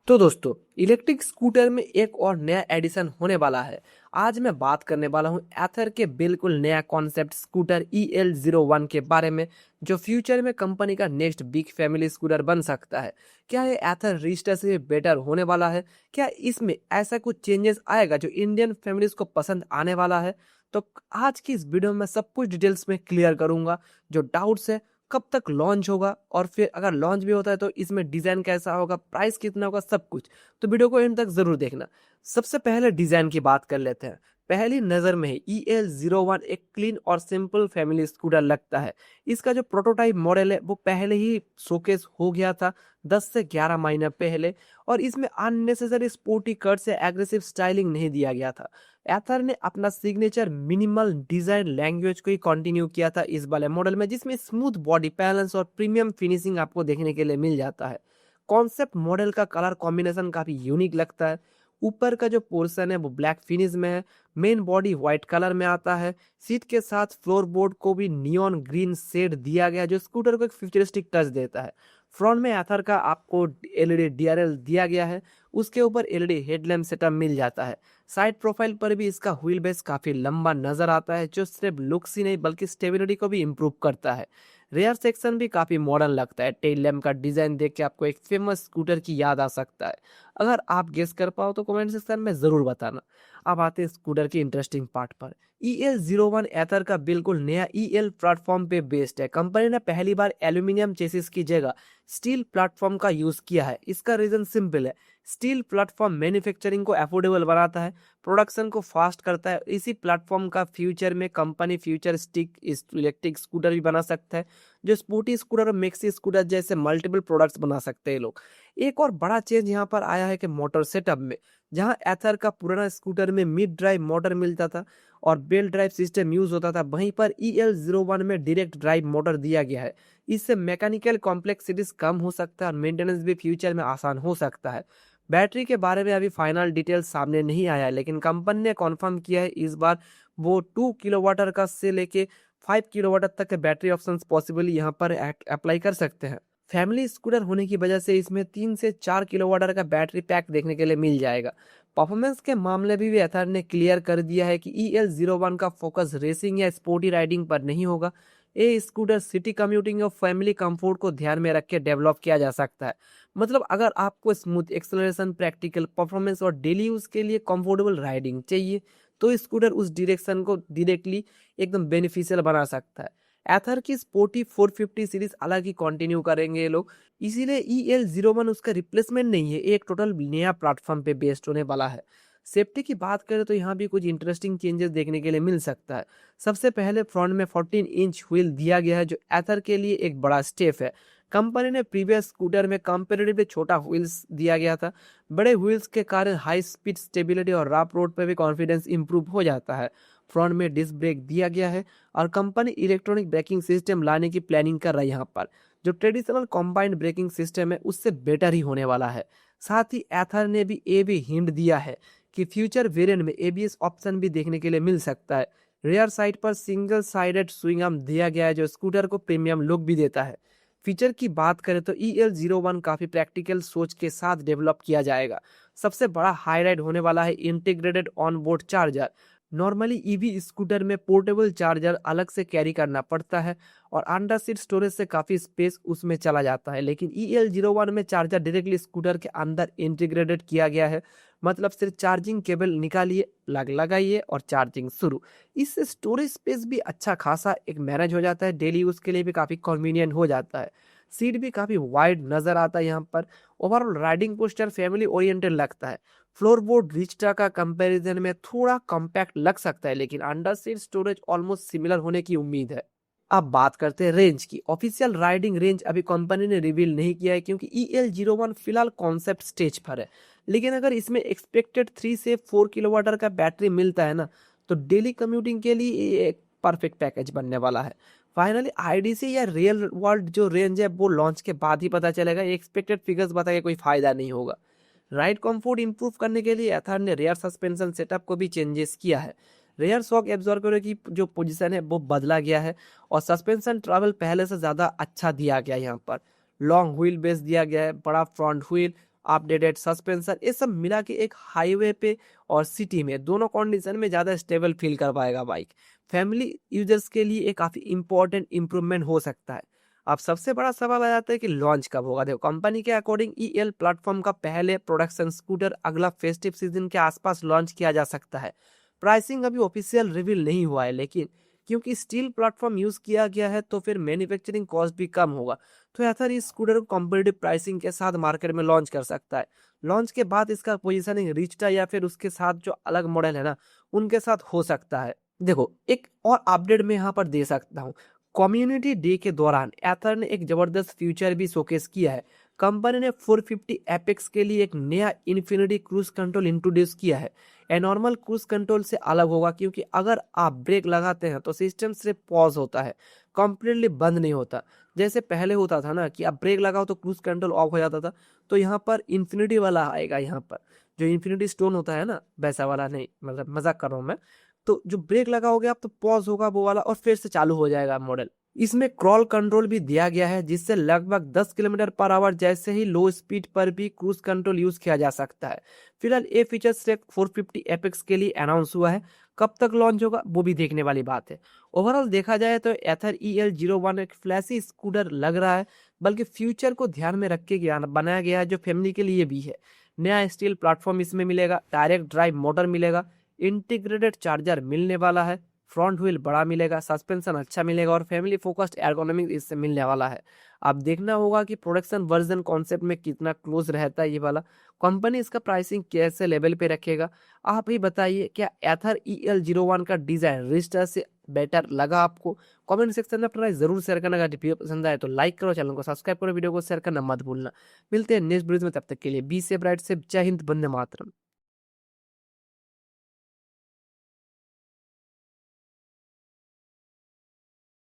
तो दोस्तों, electric scooter में एक और नया एडिशन होने वाला है। आज मैं बात करने वाला हूं एथर के बिल्कुल नया कॉन्सेप्ट स्कूटर EL01 के बारे में, जो फ्यूचर में कंपनी का नेक्स्ट बिग फैमिली स्कूटर बन सकता है। क्या ये एथर रिस्टर से बेटर होने वाला है? क्या इसमें ऐसा कुछ चेंजेस आएगा जो इंडियन फैमिलीज को पसंद आने वाला है? तो आज की इस वीडियो में सब कुछ डिटेल्स में क्लियर करूंगा। जो डाउट्स है, कब तक लॉन्च होगा, और फिर अगर लॉन्च भी होता है तो इसमें डिजाइन कैसा होगा, प्राइस कितना होगा, सब कुछ। तो वीडियो को एंड तक जरूर देखना। सबसे पहले डिजाइन की बात कर लेते हैं। पहली नजर में ही EL01 एक क्लीन और सिंपल फैमिली स्कूटर लगता है। इसका जो प्रोटोटाइप मॉडल है वो पहले ही शोकेस हो गया था 10 से 11 महीने पहले, और इसमें अननेसेसरी स्पोर्टी कट से एग्रेसिव स्टाइलिंग नहीं दिया गया था। एथर ने अपना सिग्नेचर मिनिमल डिजाइन लैंग्वेज को ही कंटिन्यू किया था इस वाले मॉडल में, जिसमें स्मूथ बॉडी बैलेंस और प्रीमियम फिनिशिंग आपको देखने के लिए मिल जाता है। कॉन्सेप्ट मॉडल का कलर कॉम्बिनेशन काफी यूनिक लगता है। ऊपर का जो पोर्शन है वो ब्लैक फिनिश में है। मेन बॉडी व्हाइट कलर में आता है। सीट के साथ फ्लोरबोर्ड को भी नियॉन ग्रीन शेड दिया गया, जो स्कूटर को एक फ्यूचरिस्टिक टच देता है। फ्रंट में एथर का आपको LED DRL दिया गया है। उसके ऊपर LED हेडलैम्प सेटअप मिल जाता है। साइड प्रोफाइल पर भी इसका व्हील बेस काफी लंबा नजर आता है, जो सिर्फ लुक्स ही नहीं बल्कि स्टेबिलिटी को भी इम्प्रूव करता है। रेयर सेक्शन भी काफी मॉडर्न लगता है। टेल लैम्प का डिजाइन देख के आपको एक फेमस स्कूटर की याद आ सकता है। अगर आप गेस कर पाओ तो कमेंट सेक्शन में जरूर बताना। अब आते हैं स्कूटर की इंटरेस्टिंग पार्ट पर। EL01 एथर का बिल्कुल नया EL प्लेटफॉर्म पे बेस्ड है। कंपनी ने पहली बार एल्यूमिनियम चेसिस की जगह स्टील प्लेटफॉर्म का यूज किया है। इसका रीजन सिंपल है। स्टील प्लेटफॉर्म मैन्युफैक्चरिंग को अफोर्डेबल बनाता है, प्रोडक्शन को फास्ट करता है। इसी प्लेटफॉर्म का फ्यूचर में कंपनी फ्यूचरिस्टिक इलेक्ट्रिक स्कूटर भी बना सकता है, जो स्पोर्टी स्कूटर और मैक्सी स्कूटर जैसे मल्टीपल प्रोडक्ट्स बना सकते हैं लोग। एक और बड़ा चेंज यहाँ पर आया है कि मोटर सेटअप में, जहां एथर का पुराना स्कूटर में मिड ड्राइव मोटर मिलता था और बेल्ट ड्राइव सिस्टम यूज होता था, वहीं पर EL01 में डायरेक्ट ड्राइव मोटर दिया गया है। इससे मैकेनिकल कॉम्प्लेक्सिटीज कम हो सकता है और मेंटेनेंस भी फ्यूचर में आसान हो सकता है। बैटरी के बारे में अभी फाइनल डिटेल्स सामने नहीं आया है, लेकिन कंपनी ने कॉन्फर्म किया है इस बार वो 2 किलोवाट का से लेके 5 किलोवाट तक के बैटरी ऑप्शंस पॉसिबली यहाँ पर अप्लाई कर सकते हैं। फैमिली स्कूटर होने की वजह से इसमें 3 से 4 किलोवाट का बैटरी पैक देखने के लिए मिल जाएगा। परफॉर्मेंस के मामले में भी एथर ने क्लियर कर दिया है कि EL01 का फोकस रेसिंग या स्पोर्टी राइडिंग पर नहीं होगा। ये स्कूटर सिटी कम्यूटिंग और फैमिली कंफर्ट को ध्यान में रख के डेवलप किया जा सकता है। मतलब अगर आपको स्मूथ एक्सेलरेशन, प्रैक्टिकल परफॉर्मेंस और डेली यूज के लिए कंफर्टेबल राइडिंग चाहिए, तो स्कूटर उस डायरेक्शन को डायरेक्टली एकदम बेनिफिशियल बना सकता है। एथर की स्पोर्टी 450 सीरीज अलग ही कंटिन्यू करेंगे ये लोग, इसीलिए EL01 उसका रिप्लेसमेंट नहीं है, एक टोटल नया प्लेटफॉर्म पे बेस्ड होने वाला है। सेफ्टी की बात करें तो यहाँ भी कुछ इंटरेस्टिंग चेंजेस देखने के लिए मिल सकता है। सबसे पहले फ्रंट में 14 इंच व्हील दिया गया है, जो एथर के लिए एक बड़ा स्टेप है। कंपनी ने प्रीवियस स्कूटर में कंपेरेटिवली छोटा व्हील्स दिया गया था। बड़े व्हील्स के कारण हाई स्पीड स्टेबिलिटी और रफ रोड पर भी कॉन्फिडेंस इंप्रूव हो जाता है। फ्रंट में डिस्क ब्रेक दिया गया है और कंपनी इलेक्ट्रॉनिक ब्रेकिंग सिस्टम लाने की प्लानिंग कर रही है यहाँ पर। जो ट्रेडिशनल कॉम्बाइंड ब्रेकिंग सिस्टम है उससे बेटर ही होने वाला है। साथ ही एथर ने भी ये भी हिंट दिया है कि फ्यूचर वेरिएंट में ABS ऑप्शन भी देखने के लिए मिल सकता है। रेयर साइड पर सिंगल साइडेड स्विंग आर्म दिया गया है, जो स्कूटर को प्रीमियम लुक भी देता है। फीचर की बात करें तो EL01 काफी प्रैक्टिकल सोच के साथ डेवलप किया जाएगा। सबसे बड़ा हाईलाइट होने वाला है integrated on board charger. Normally EV scooter में पोर्टेबल चार्जर अलग से कैरी करना पड़ता है और अंडर सीट स्टोरेज से काफी स्पेस उसमें चला जाता है, लेकिन EL01 में चार्जर डायरेक्टली स्कूटर के अंदर इंटीग्रेटेड किया गया है। मतलब सिर्फ चार्जिंग केबल निकालिए, लगाइए और चार्जिंग शुरू। इससे स्टोरेज स्पेस भी अच्छा खासा एक मैनेज हो जाता है, डेली यूज के लिए भी काफी कन्वीनियंट हो जाता है। सीट भी काफी वाइड नजर आता है यहाँ पर। Overall riding posture family oriented लगता है। फ्लोरबोर्ड रिस्टा का कंपैरिजन में थोड़ा कॉम्पैक्ट लग सकता है, लेकिन under seat storage almost similar होने की उम्मीद है। अब बात करते हैं रेंज की। ऑफिशियल राइडिंग रेंज अभी कंपनी ने रिवील नहीं किया है, क्योंकि EL01 फिलहाल कॉन्सेप्ट स्टेज पर है। लेकिन अगर इसमें एक्सपेक्टेड 3 से 4 किलोवाट का बैटरी मिलता है ना, तो डेली कम्यूटिंग के लिए ये एक परफेक्ट पैकेज बनने वाला है। फाइनली IDC या रियल वर्ल्ड जो रेंज है वो लॉन्च के बाद ही पता चलेगा। एक्सपेक्टेड फिगर्स बता के कोई फायदा नहीं होगा। राइड कंफर्ट इंप्रूव करने के लिए एथर ने रेयर सस्पेंशन सेटअप को भी चेंजेस किया है। रेयर शॉक एब्जॉर्बर की जो पोजीशन है वो बदला गया है और सस्पेंशन ट्रैवल पहले से ज़्यादा अच्छा दिया गया है। यहाँ पर लॉन्ग व्हील बेस दिया गया है, बड़ा फ्रंट व्हील अपडेटेड सस्पेंशन, ये सब मिला के एक हाईवे पे और सिटी में दोनों कंडीशन में ज़्यादा स्टेबल फील कर पाएगा बाइक। फैमिली यूजर्स के लिए एक काफ़ी इंपॉर्टेंट इंप्रूवमेंट हो सकता है। अब सबसे बड़ा सवाल आ जाता है कि लॉन्च कब होगा। देखो, कंपनी के अकॉर्डिंग ईएल प्लेटफॉर्म का पहले प्रोडक्शन स्कूटर अगला फेस्टिव सीजन के आसपास लॉन्च किया जा सकता है। प्राइसिंग अभी ऑफिशियल रिवील नहीं हुआ है, लेकिन क्योंकि स्टील प्लेटफॉर्म यूज किया गया है तो फिर मैन्युफैक्चरिंग कॉस्ट भी कम होगा। तो एथर इस स्कूटर को कॉम्पिटिटिव प्राइसिंग के साथ मार्केट में लॉन्च कर सकता है। लॉन्च के बाद इसका पोजीशनिंग रिचटा या फिर उसके साथ जो अलग मॉडल है ना, उनके साथ हो सकता है। देखो, एक और अपडेट मैं यहाँ पर दे सकता हूँ। कम्युनिटी डे के दौरान एथर ने एक जबरदस्त फीचर भी शोकेस किया है। कंपनी ने 450 एपेक्स के लिए एक नया इन्फिनिटी क्रूज कंट्रोल इंट्रोड्यूस किया है। एनॉर्मल क्रूज कंट्रोल से अलग होगा, क्योंकि अगर आप ब्रेक लगाते हैं तो सिस्टम सिर्फ पॉज होता है, कंप्लीटली बंद नहीं होता। जैसे पहले होता था ना कि आप ब्रेक लगाओ तो क्रूज कंट्रोल ऑफ हो जाता था, तो यहाँ पर इन्फिनिटी वाला आएगा। यहाँ पर जो इन्फिनिटी स्टोन होता है ना, वैसा वाला नहीं, मतलब मजाक कर रहा हूँ मैं। तो जो ब्रेक लगाओगे आप तो पॉज होगा वो वाला, और फिर से चालू हो जाएगा मॉडल। इसमें क्रॉल कंट्रोल भी दिया गया है, जिससे लगभग 10 किलोमीटर पर आवर जैसे ही लो स्पीड पर भी क्रूज कंट्रोल यूज किया जा सकता है। फिलहाल ये फीचर सिर्फ 450 एपेक्स के लिए अनाउंस हुआ है। कब तक लॉन्च होगा वो भी देखने वाली बात है। ओवरऑल देखा जाए तो एथर EL01 एक फ्लैशी स्कूटर लग रहा है, बल्कि फ्यूचर को ध्यान में रख के बनाया गया है, जो फैमिली के लिए भी है। नया स्टील प्लेटफॉर्म इसमें मिलेगा, डायरेक्ट ड्राइव मोटर मिलेगा, इंटीग्रेटेड चार्जर मिलने वाला है, फ्रंट व्हील बड़ा मिलेगा, सस्पेंशन अच्छा मिलेगा और फैमिली फोकस्ड एर्गोनॉमिक्स इससे मिलने वाला है। अब देखना होगा कि प्रोडक्शन वर्जन कॉन्सेप्ट में कितना क्लोज रहता है ये वाला। कंपनी इसका प्राइसिंग कैसे लेवल पे रखेगा, आप ही बताइए। क्या एथर EL01 का डिजाइन रिस्टर से बेटर लगा आपको? कमेंट सेक्शन में अपना जरूर शेयर करना। अगर वीडियो पसंद आए तो लाइक करो, चैनल को सब्सक्राइब करो, वीडियो को शेयर करना मत भूलना। मिलते हैं नेक्स्ट वीडियो में, तब तक के लिए बी सेफ, राइट सेफ, जय हिंद, वंदे मातरम।